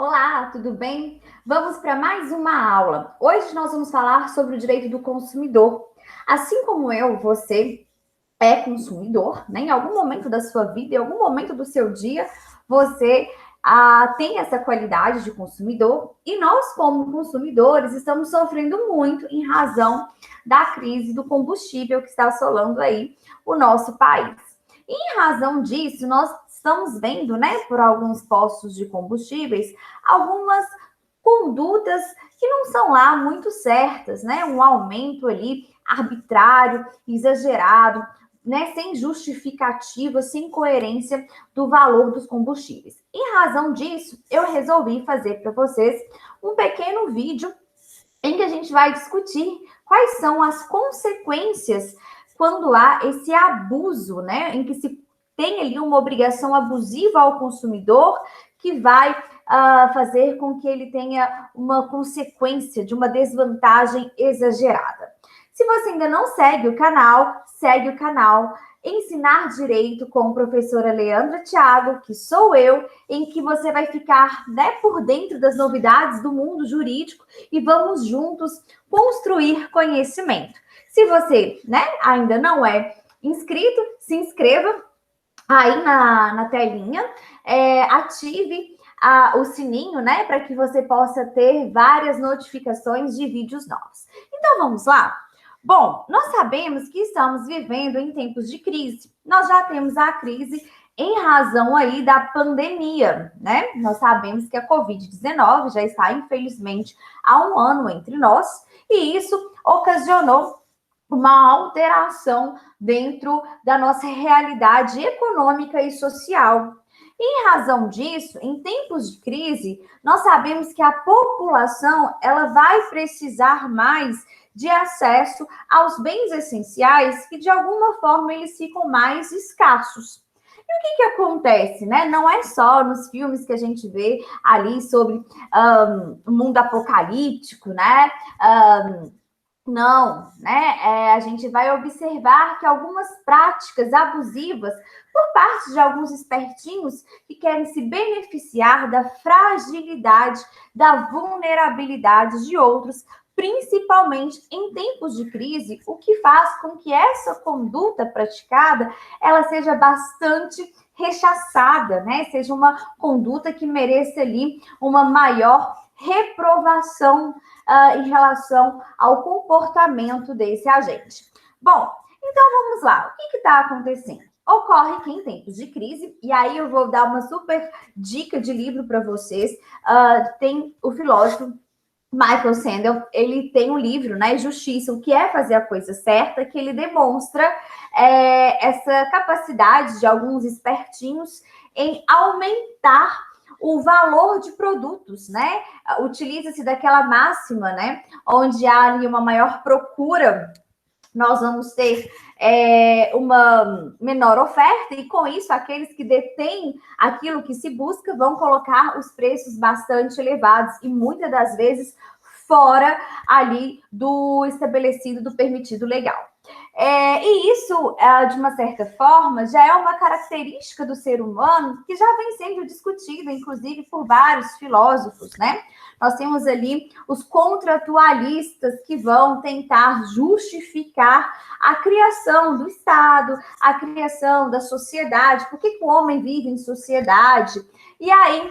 Olá, tudo bem? Vamos para mais uma aula. Hoje nós vamos falar sobre o direito do consumidor. Assim como eu, você é consumidor, né? Em algum momento da sua vida, em algum momento do seu dia, você tem essa qualidade de consumidor e nós, como consumidores, estamos sofrendo muito em razão da crise do combustível que está assolando aí o nosso país. E em razão disso, nós estamos vendo, né, por alguns postos de combustíveis, algumas condutas que não são lá muito certas, né? Um aumento ali arbitrário, exagerado, né, sem justificativa, sem coerência do valor dos combustíveis. Em razão disso, eu resolvi fazer para vocês um pequeno vídeo em que a gente vai discutir quais são as consequências quando há esse abuso, né, em que se tem ali uma obrigação abusiva ao consumidor que vai fazer com que ele tenha uma consequência de uma desvantagem exagerada. Se você ainda não segue o canal Ensinar Direito com a professora Leandra Thiago, que sou eu, em que você vai ficar, né, por dentro das novidades do mundo jurídico e vamos juntos construir conhecimento. Se você, né, ainda não é inscrito, se inscreva aí na telinha, ative o sininho, né, para que você possa ter várias notificações de vídeos novos. Então vamos lá? Bom, nós sabemos que estamos vivendo em tempos de crise. Nós já temos a crise em razão aí da pandemia, né? Nós sabemos que a Covid-19 já está, infelizmente, há um ano entre nós, e isso ocasionou uma alteração dentro da nossa realidade econômica e social. Em razão disso, em tempos de crise, nós sabemos que a população ela vai precisar mais de acesso aos bens essenciais que de alguma forma eles ficam mais escassos. E o que acontece, né? Não é só nos filmes que a gente vê ali sobre o mundo apocalíptico, né? Não, né? A gente vai observar que algumas práticas abusivas por parte de alguns espertinhos que querem se beneficiar da fragilidade, da vulnerabilidade de outros, principalmente em tempos de crise, o que faz com que essa conduta praticada ela seja bastante rechaçada, né? Seja uma conduta que mereça ali uma maior reprovação em relação ao comportamento desse agente. Bom, então vamos lá. O que está acontecendo? Ocorre que em tempos de crise, e aí eu vou dar uma super dica de livro para vocês, tem o filósofo Michael Sandel, ele tem um livro, né, Justiça, o que é fazer a coisa certa, que ele demonstra essa capacidade de alguns espertinhos em aumentar o valor de produtos, né? Utiliza-se daquela máxima, né? Onde há ali uma maior procura, nós vamos ter uma menor oferta, e com isso, aqueles que detêm aquilo que se busca vão colocar os preços bastante elevados e muitas das vezes fora ali do estabelecido, do permitido legal. E isso, de uma certa forma, já é uma característica do ser humano que já vem sendo discutida, inclusive, por vários filósofos, né? Nós temos ali os contratualistas que vão tentar justificar a criação do Estado, a criação da sociedade, por que o homem vive em sociedade? E aí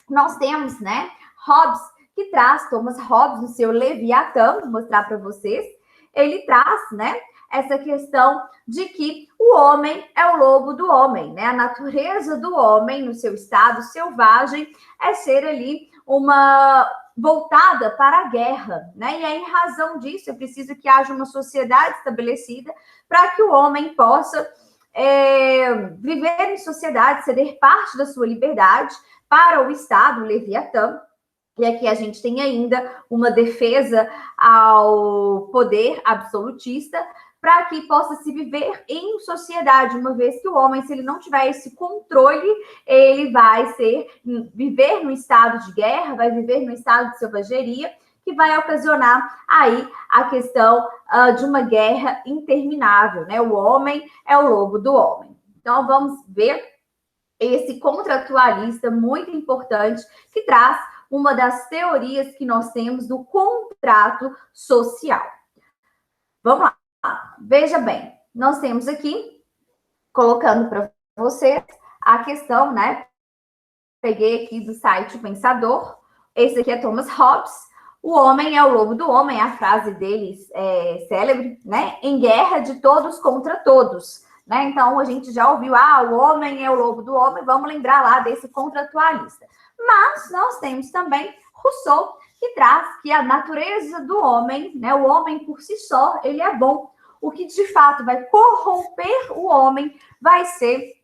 nós temos, né, Hobbes, que traz, Thomas Hobbes, no seu Leviatã, vou mostrar para vocês, ele traz, né, essa questão de que o homem é o lobo do homem, né? A natureza do homem, no seu estado selvagem, é ser ali uma voltada para a guerra, né? E aí, em razão disso, é preciso que haja uma sociedade estabelecida para que o homem possa viver em sociedade, ceder parte da sua liberdade para o Estado, o Leviatã. E aqui a gente tem ainda uma defesa ao poder absolutista, para que possa se viver em sociedade, uma vez que o homem, se ele não tiver esse controle, ele vai viver no estado de guerra, vai viver no estado de selvageria, que vai ocasionar aí a questão de uma guerra interminável, né? O homem é o lobo do homem. Então, vamos ver esse contratualista muito importante, que traz uma das teorias que nós temos do contrato social. Vamos lá, veja bem, nós temos aqui, colocando para vocês, a questão, né? Peguei aqui do site O Pensador, esse aqui é Thomas Hobbes, o homem é o lobo do homem, a frase deles é célebre, né? Em guerra de todos contra todos. Né? Então, a gente já ouviu, o homem é o lobo do homem, vamos lembrar lá desse contratualista. Mas nós temos também Rousseau, que traz que a natureza do homem, né, o homem por si só, ele é bom. O que de fato vai corromper o homem vai ser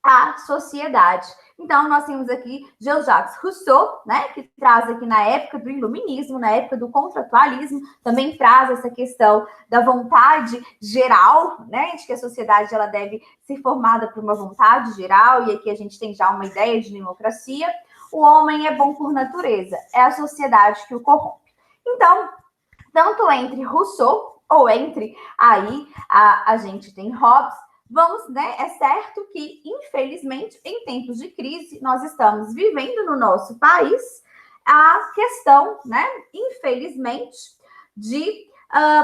a sociedade. Então, nós temos aqui Jean-Jacques Rousseau, né, que traz aqui na época do iluminismo, na época do contratualismo, também traz essa questão da vontade geral, né, de que a sociedade ela deve ser formada por uma vontade geral, e aqui a gente tem já uma ideia de democracia. O homem é bom por natureza, é a sociedade que o corrompe. Então, tanto entre Rousseau ou entre aí a gente tem Hobbes, vamos, né? É certo que, infelizmente, em tempos de crise, nós estamos vivendo no nosso país a questão, né? Infelizmente, de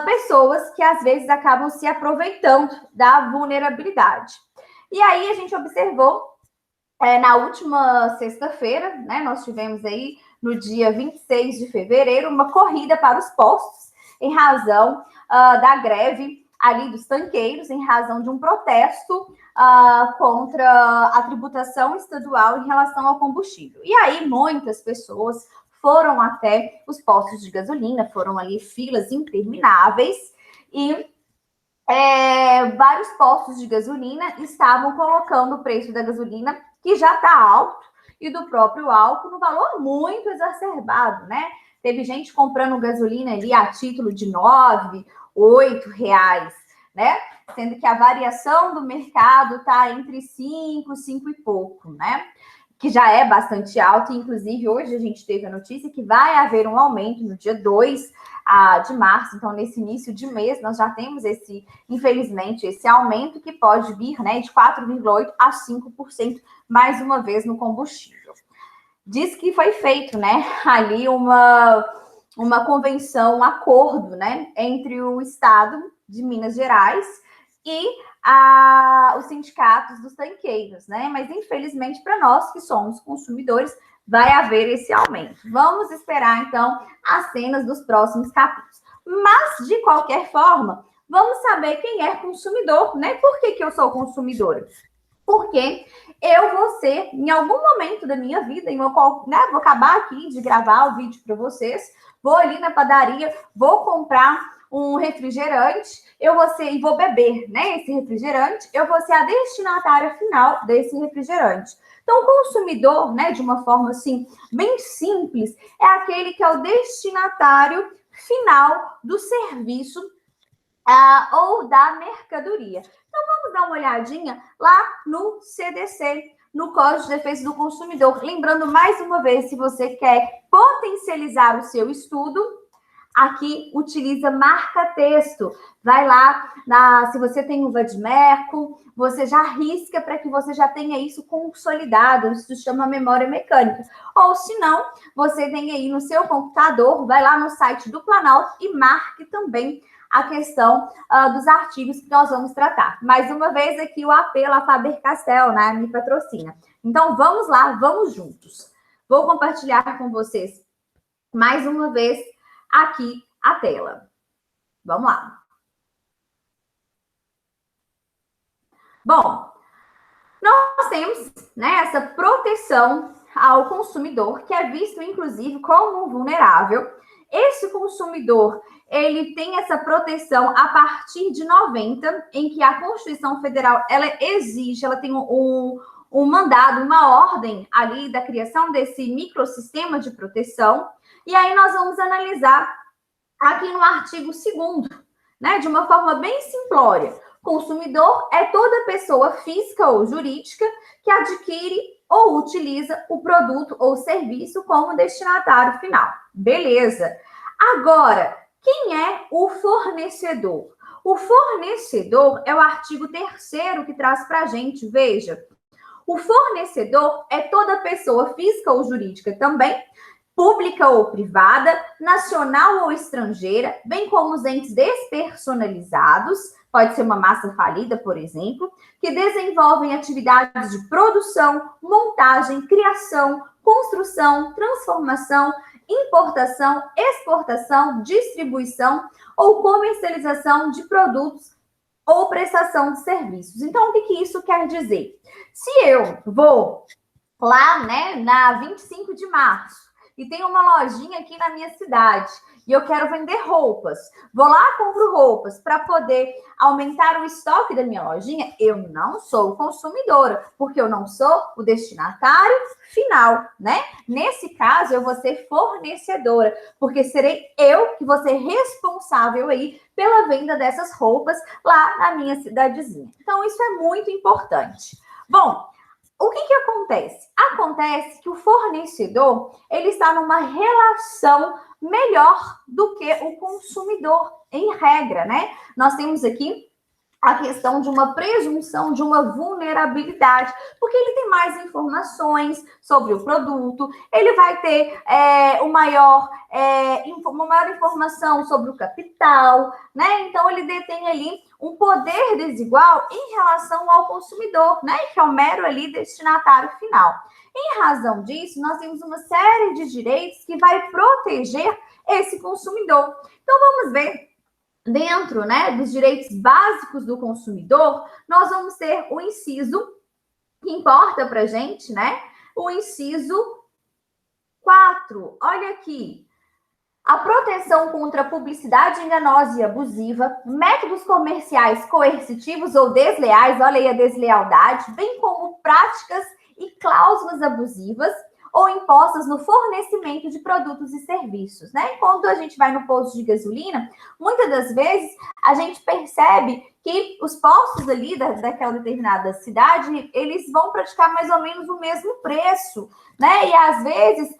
pessoas que às vezes acabam se aproveitando da vulnerabilidade. E aí a gente observou na última sexta-feira, né? Nós tivemos aí no dia 26 de fevereiro uma corrida para os postos em razão da greve ali dos tanqueiros, em razão de um protesto contra a tributação estadual em relação ao combustível. E aí muitas pessoas foram até os postos de gasolina, foram ali filas intermináveis e vários postos de gasolina estavam colocando o preço da gasolina, que já está alto, e do próprio álcool no valor muito exacerbado, né? Teve gente comprando gasolina ali a título de R$ 9, R$ 8, né? Sendo que a variação do mercado está entre 5 e pouco, né? Que já é bastante alto, inclusive hoje a gente teve a notícia que vai haver um aumento no dia 2 de março, então nesse início de mês nós já temos infelizmente, esse aumento que pode vir, né, de 4,8% a 5% mais uma vez no combustível. Diz que foi feito, né, ali uma convenção, um acordo, né, entre o Estado de Minas Gerais e os sindicatos dos tanqueiros, né? Mas infelizmente para nós que somos consumidores vai haver esse aumento. Vamos esperar então as cenas dos próximos capítulos. Mas de qualquer forma, vamos saber quem é consumidor, né? Por que eu sou consumidora? Porque eu vou ser, em algum momento da minha vida, vou acabar aqui de gravar o vídeo para vocês, vou ali na padaria, vou comprar um refrigerante, e vou beber, né, esse refrigerante, eu vou ser a destinatária final desse refrigerante. Então, o consumidor, né, de uma forma assim, bem simples, é aquele que é o destinatário final do serviço ou da mercadoria. Então, vamos dar uma olhadinha lá no CDC, no Código de Defesa do Consumidor. Lembrando mais uma vez, se você quer potencializar o seu estudo, aqui utiliza marca-texto. Vai lá, se você tem o Vadmerco, você já risca para que você já tenha isso consolidado. Isso se chama memória mecânica. Ou se não, você tem aí no seu computador, vai lá no site do Planalto e marque também a questão dos artigos que nós vamos tratar. Mais uma vez aqui o apelo a Faber-Castell, né, me patrocina. Então vamos lá, vamos juntos. Vou compartilhar com vocês mais uma vez aqui a tela. Vamos lá. Bom, nós temos, né, essa proteção ao consumidor, que é visto, inclusive, como vulnerável. Esse consumidor, ele tem essa proteção a partir de 90, em que a Constituição Federal, ela exige, ela tem um mandado, uma ordem ali da criação desse microsistema de proteção. E aí nós vamos analisar aqui no artigo 2º, né, de uma forma bem simplória. Consumidor é toda pessoa física ou jurídica que adquire ou utiliza o produto ou serviço como destinatário final. Beleza. Agora, quem é o fornecedor? O fornecedor é o artigo 3º que traz para a gente, veja, O fornecedor é toda pessoa física ou jurídica também, pública ou privada, nacional ou estrangeira, bem como os entes despersonalizados, pode ser uma massa falida, por exemplo, que desenvolvem atividades de produção, montagem, criação, construção, transformação, importação, exportação, distribuição ou comercialização de produtos ou prestação de serviços. Então, o que isso quer dizer? Se eu vou lá, né, na 25 de março, e tem uma lojinha aqui na minha cidade e eu quero vender roupas. Vou lá, compro roupas para poder aumentar o estoque da minha lojinha. Eu não sou consumidora, porque eu não sou o destinatário final, né? Nesse caso, eu vou ser fornecedora, porque serei eu que vou ser responsável aí pela venda dessas roupas lá na minha cidadezinha. Então, isso é muito importante. Bom, o que acontece? Acontece que o fornecedor, ele está numa relação melhor do que o consumidor, em regra, né? Nós temos aqui a questão de uma presunção de uma vulnerabilidade, porque ele tem mais informações sobre o produto, ele vai ter uma maior informação sobre o capital, né? Então, ele detém ali um poder desigual em relação ao consumidor, né? Que é o mero ali destinatário final. Em razão disso, nós temos uma série de direitos que vai proteger esse consumidor. Então, vamos ver. Dentro, né, dos direitos básicos do consumidor, nós vamos ter o inciso que importa para a gente, né? O inciso 4. Olha aqui. A proteção contra a publicidade enganosa e abusiva, métodos comerciais coercitivos ou desleais, olha aí a deslealdade, bem como práticas e cláusulas abusivas ou impostas no fornecimento de produtos e serviços, né? Quando a gente vai no posto de gasolina, muitas das vezes a gente percebe que os postos ali daquela determinada cidade, eles vão praticar mais ou menos o mesmo preço, né? E às vezes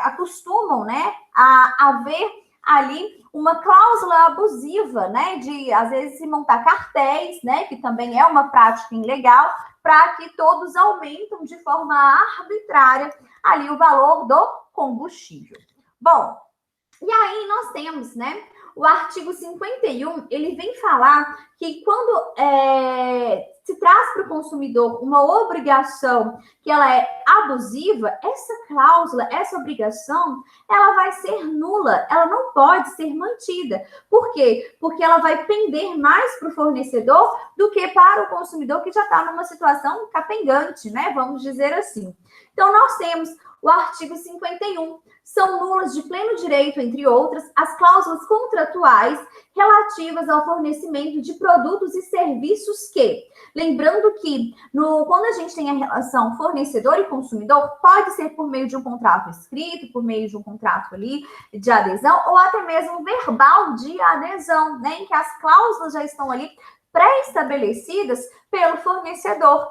acostumam, né, a haver ali uma cláusula abusiva, né? De às vezes se montar cartéis, né? Que também é uma prática ilegal, para que todos aumentam de forma arbitrária ali o valor do combustível. Bom, e aí nós temos, né, o artigo 51, ele vem falar que quando se traz para o consumidor uma obrigação que ela é abusiva, essa cláusula, essa obrigação, ela vai ser nula, ela não pode ser mantida. Por quê? Porque ela vai pender mais para o fornecedor do que para o consumidor que já está numa situação capengante, né? Vamos dizer assim. Então, nós temos o artigo 51. São nulas de pleno direito, entre outras, as cláusulas contratuais relativas ao fornecimento de produtos e serviços que, lembrando que quando a gente tem a relação fornecedor e consumidor, pode ser por meio de um contrato escrito, por meio de um contrato ali de adesão, ou até mesmo verbal de adesão, né, em que as cláusulas já estão ali pré-estabelecidas pelo fornecedor.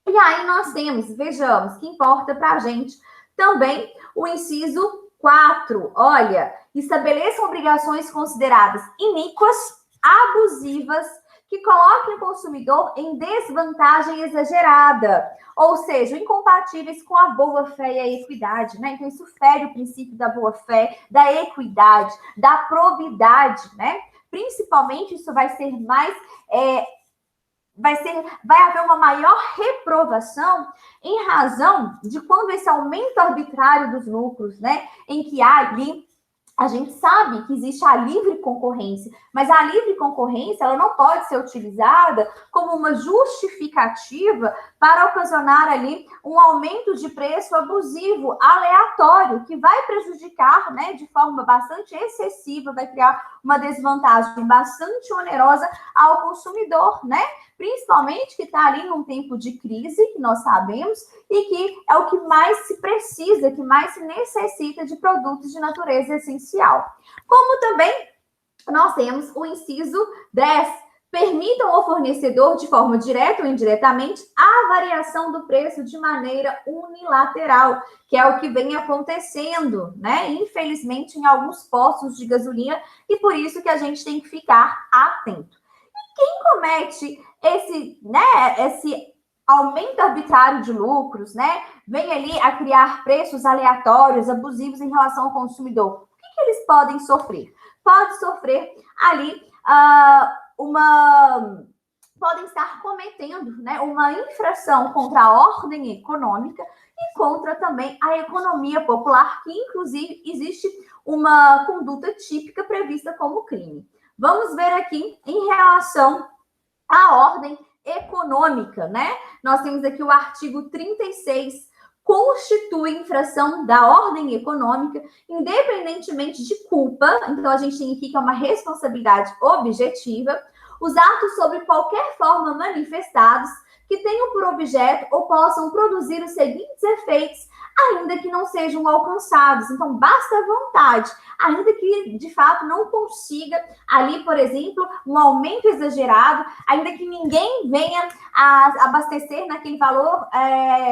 E aí nós temos, vejamos, que importa para a gente também o inciso 4. Olha, estabeleçam obrigações consideradas iníquas, abusivas, que coloquem o consumidor em desvantagem exagerada, ou seja, incompatíveis com a boa-fé e a equidade, né? Então, isso fere o princípio da boa-fé, da equidade, da probidade, né? Principalmente, isso vai ser mais... vai haver uma maior reprovação em razão de quando esse aumento arbitrário dos lucros, né, em que há ali, a gente sabe que existe a livre concorrência, mas a livre concorrência ela não pode ser utilizada como uma justificativa para ocasionar ali um aumento de preço abusivo, aleatório, que vai prejudicar, né, de forma bastante excessiva, vai criar uma desvantagem bastante onerosa ao consumidor, né? Principalmente que está ali num tempo de crise, que nós sabemos, e que é o que mais se precisa, que mais se necessita de produtos de natureza essencial. Como também nós temos o inciso 10, permitam ao fornecedor, de forma direta ou indiretamente, a variação do preço de maneira unilateral, que é o que vem acontecendo, né? Infelizmente, em alguns postos de gasolina, e por isso que a gente tem que ficar atento. Quem comete esse aumento arbitrário de lucros, né? Vem ali a criar preços aleatórios, abusivos em relação ao consumidor. O que eles podem sofrer? Pode sofrer ali podem estar cometendo, né, uma infração contra a ordem econômica e contra também a economia popular, que inclusive existe uma conduta típica prevista como crime. Vamos ver aqui em relação à ordem econômica, né? Nós temos aqui o artigo 36, constitui infração da ordem econômica, independentemente de culpa. Então, a gente tem aqui que é uma responsabilidade objetiva, os atos sobre qualquer forma manifestados que tenham por objeto ou possam produzir os seguintes efeitos, ainda que não sejam alcançados. Então, basta a vontade, ainda que, de fato, não consiga ali, por exemplo, um aumento exagerado, ainda que ninguém venha a abastecer naquele valor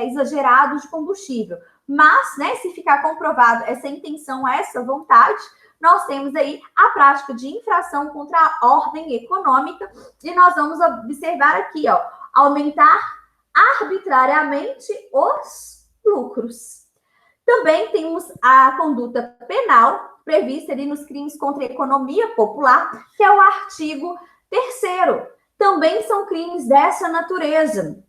exagerado de combustível. Mas, né, se ficar comprovado essa intenção, essa vontade, nós temos aí a prática de infração contra a ordem econômica e nós vamos observar aqui, ó, aumentar arbitrariamente os lucros. Também temos a conduta penal prevista ali nos crimes contra a economia popular, que é o artigo 3º. Também são crimes dessa natureza.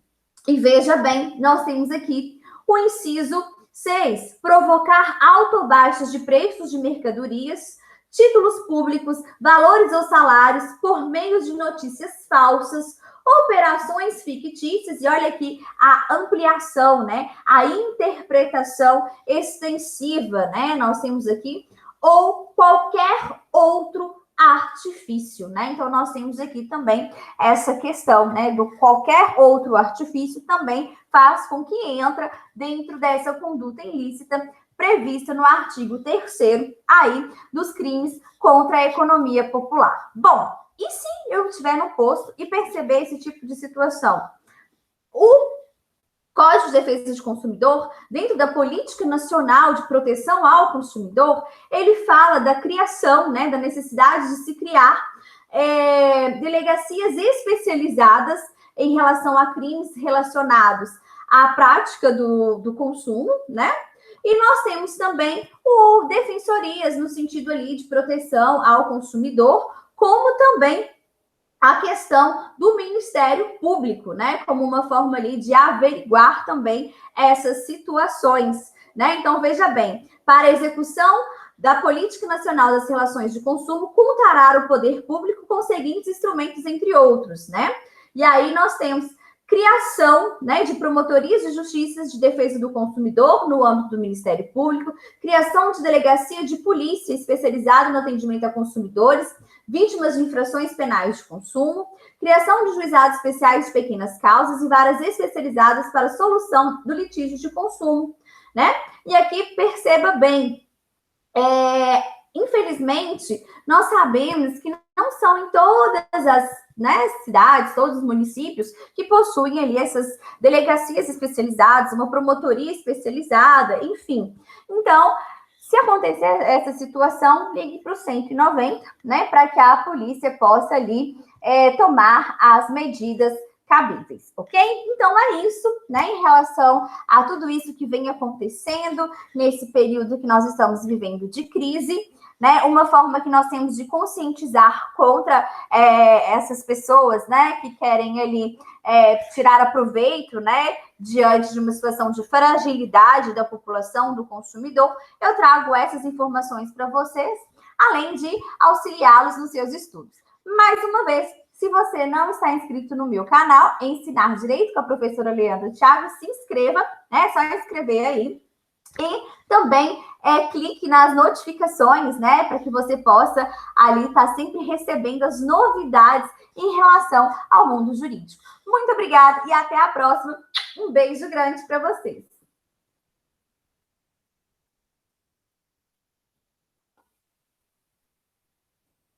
E veja bem, nós temos aqui o inciso 6, provocar alto ou baixas de preços de mercadorias, títulos públicos, valores ou salários por meio de notícias falsas, operações fictícias, e olha aqui a ampliação, né? A interpretação extensiva, né? Nós temos aqui, ou qualquer outro artifício, né? Então, nós temos aqui também essa questão, né? Do qualquer outro artifício também faz com que entra dentro dessa conduta ilícita prevista no artigo 3º aí dos crimes contra a economia popular. Bom, e se eu estiver no posto e perceber esse tipo de situação? O Código de Defesa do Consumidor, dentro da Política Nacional de Proteção ao Consumidor, ele fala da criação, né, da necessidade de se criar delegacias especializadas em relação a crimes relacionados à prática do consumo, né? E nós temos também defensorias no sentido ali de proteção ao consumidor, como também a questão do Ministério Público, né? Como uma forma ali de averiguar também essas situações, né? Então, veja bem, para a execução da Política Nacional das Relações de Consumo, contará o poder público com os seguintes instrumentos, entre outros, né? E aí nós temos criação, né, de promotorias de justiça de defesa do consumidor no âmbito do Ministério Público, criação de delegacia de polícia especializada no atendimento a consumidores, vítimas de infrações penais de consumo, criação de juizados especiais de pequenas causas e varas especializadas para a solução do litígio de consumo, né? E aqui perceba bem, infelizmente, nós sabemos que não são em todas as cidades, todos os municípios que possuem ali essas delegacias especializadas, uma promotoria especializada, enfim. Então, se acontecer essa situação, ligue para o 190, né, para que a polícia possa ali tomar as medidas cabíveis, ok? Então, é isso, né, em relação a tudo isso que vem acontecendo nesse período que nós estamos vivendo de crise, né? Uma forma que nós temos de conscientizar contra essas pessoas, né, que querem ali tirar aproveito, né, diante de uma situação de fragilidade da população, do consumidor. Eu trago essas informações para vocês, além de auxiliá-los nos seus estudos. Mais uma vez, se você não está inscrito no meu canal, Ensinar Direito com a professora Leandra Thiago, se inscreva, né? É só inscrever aí. E também clique nas notificações, né? Para que você possa ali estar sempre recebendo as novidades em relação ao mundo jurídico. Muito obrigada e até a próxima. Um beijo grande para vocês.